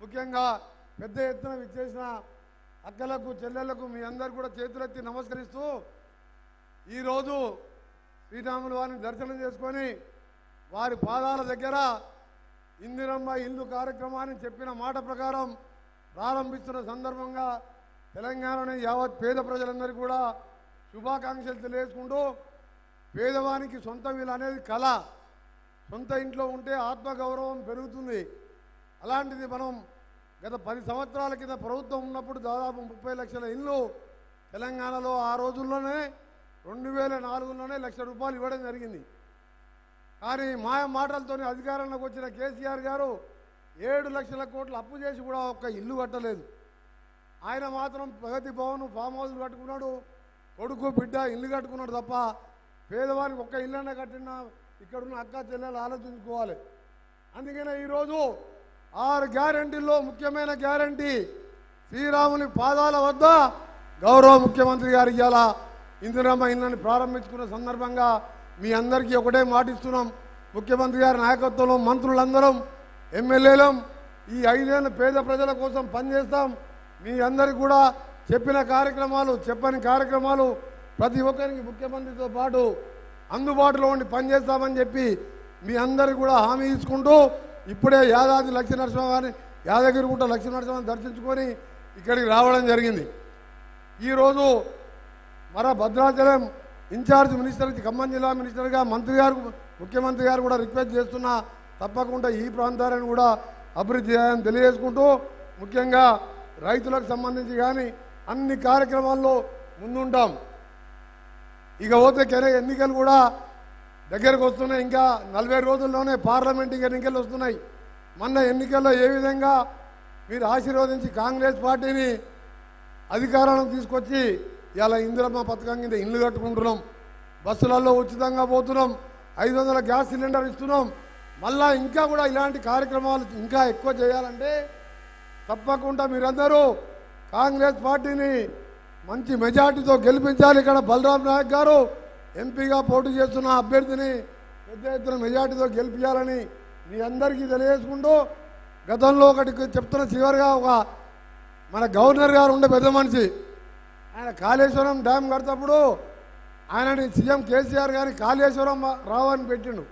ముఖ్యంగా పెద్ద ఎత్తున విచ్చేసిన అక్కలకు చెల్లెళ్లకు మీ అందరు కూడా చేతులెత్తి నమస్కరిస్తూ ఈరోజు శ్రీరాముల వారిని దర్శనం చేసుకొని వారి పాదాల దగ్గర ఇందిరమ్మ ఇల్లు కార్యక్రమాన్ని చెప్పిన మాట ప్రకారం ప్రారంభిస్తున్న సందర్భంగా తెలంగాణలోని యావత్ పేద ప్రజలందరికీ కూడా శుభాకాంక్షలు తెలియజేసుకుంటూ పేదవానికి సొంత ఇల్లు అనేది కళ. సొంత ఇంట్లో ఉంటే ఆత్మగౌరవం పెరుగుతుంది. అలాంటిది మనం గత 10 సంవత్సరాల కింద ప్రభుత్వం ఉన్నప్పుడు దాదాపు 30 లక్షల ఇల్లు తెలంగాణలో ఆ రోజుల్లోనే 2004లోనే ₹1,00,000 ఇవ్వడం జరిగింది. కానీ మాయ మాటలతో అధికారంలోకి వచ్చిన కేసీఆర్ గారు 7 లక్షల కోట్లు అప్పు చేసి కూడా ఒక్క ఇల్లు కట్టలేదు. ఆయన మాత్రం ప్రగతి భవన్ ఫామ్ హౌస్ కట్టుకున్నాడు, కొడుకు బిడ్డ ఇల్లు కట్టుకున్నాడు తప్ప పేదవానికి ఒక్క ఇల్లన్నా కట్టినా ఇక్కడున్న అక్క చెల్లెలు ఆలోచించుకోవాలి. అందుకనే ఈరోజు 6 గ్యారంటీల్లో ముఖ్యమైన గ్యారంటీ శ్రీరాముని పాదాల వద్ద గౌరవ ముఖ్యమంత్రి గారు ఇవాళ ఇందిరమ్మ ఇళ్ళని ప్రారంభించుకున్న సందర్భంగా మీ అందరికీ ఒకటే మాటిస్తున్నాం. ముఖ్యమంత్రి గారి నాయకత్వంలో మంత్రులందరం ఎమ్మెల్యేలం ఈ 5 ఏళ్ళ పేద ప్రజల కోసం పనిచేస్తాం. మీ అందరికీ కూడా చెప్పిన కార్యక్రమాలు చెప్పని కార్యక్రమాలు ప్రతి ఒక్కరికి ముఖ్యమంత్రితో పాటు అందుబాటులో ఉండి పనిచేస్తామని చెప్పి మీ అందరికీ కూడా హామీ ఇచ్చుకుంటూ ఇప్పుడే యాదాద్రి లక్ష్మీనరసింహ గారిని యాదగిరిగుట్ట లక్ష్మీనరసింహని దర్శించుకొని ఇక్కడికి రావడం జరిగింది. ఈరోజు మన భద్రాచలం ఇన్ఛార్జ్ మినిస్టర్ ఖమ్మం జిల్లా మినిస్టర్గా మంత్రి గారు ముఖ్యమంత్రి గారు కూడా రిక్వెస్ట్ చేస్తున్నా తప్పకుండా ఈ ప్రాంతాలను కూడా అభివృద్ధి చేయాలని తెలియజేసుకుంటూ ముఖ్యంగా రైతులకు సంబంధించి కానీ అన్ని కార్యక్రమాల్లో ముందుంటాం. ఇక పోతే ఎన్నికలు కూడా దగ్గరకు వస్తున్నాయి. ఇంకా 40 రోజుల్లోనే పార్లమెంట్ ఎన్నికలు వస్తున్నాయి. మొన్న ఎన్నికల్లో ఏ విధంగా మీరు ఆశీర్వదించి కాంగ్రెస్ పార్టీని అధికారంలోకి తీసుకొచ్చి ఇలా ఇందిరమ్మ పథకం కింద ఇల్లు కట్టుకుంటున్నాం, బస్సులలో ఉచితంగా పోతున్నాం, 500 గ్యాస్ సిలిండర్ ఇస్తున్నాం. మళ్ళా ఇంకా కూడా ఇలాంటి కార్యక్రమాలు ఇంకా ఎక్కువ చేయాలంటే తప్పకుండా మీరందరూ కాంగ్రెస్ పార్టీని మంచి మెజార్టీతో గెలిపించాలి. ఇక్కడ బలరాం నాయక్ గారు ఎంపీగా పోటీ చేస్తున్న అభ్యర్థిని పెద్ద ఎత్తున మెజార్టీతో గెలిపించాలని మీ అందరికీ తెలియజేసుకుంటూ గతంలో ఒకటి చెప్తున్న చివరిగా మన గవర్నర్ గారు ఉండే పెద్ద మనిషి ఆయన కాళేశ్వరం డ్యామ్ కడతప్పుడు ఆయనని సీఎం కేసీఆర్ గారి కాళేశ్వరం రావు అని పెట్టిండు.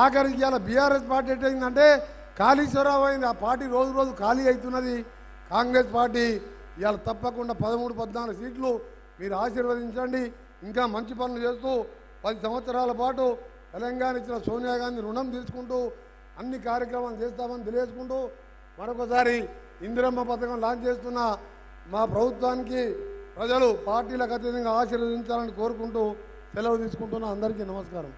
ఆఖరికి ఇలా బీఆర్ఎస్ పార్టీ ఏంటంటే కాళేశ్వరరావు అయింది. ఆ పార్టీ రోజు రోజు ఖాళీ అవుతున్నది. కాంగ్రెస్ పార్టీ ఇవాళ తప్పకుండా 13-14 సీట్లు మీరు ఆశీర్వదించండి. ఇంకా మంచి పనులు చేస్తూ 10 సంవత్సరాల పాటు తెలంగాణ ఇచ్చిన సోనియా గాంధీ రుణం తీసుకుంటూ అన్ని కార్యక్రమాలు చేస్తామని తెలియజేసుకుంటూ మరొకసారి ఇందిరమ్మ పథకం లాంచ్ చేస్తున్న మా ప్రభుత్వానికి ప్రజలు పార్టీలకు అతీతంగా ఆశీర్వదించాలని కోరుకుంటూ సెలవు తీసుకుంటున్న అందరికీ నమస్కారం.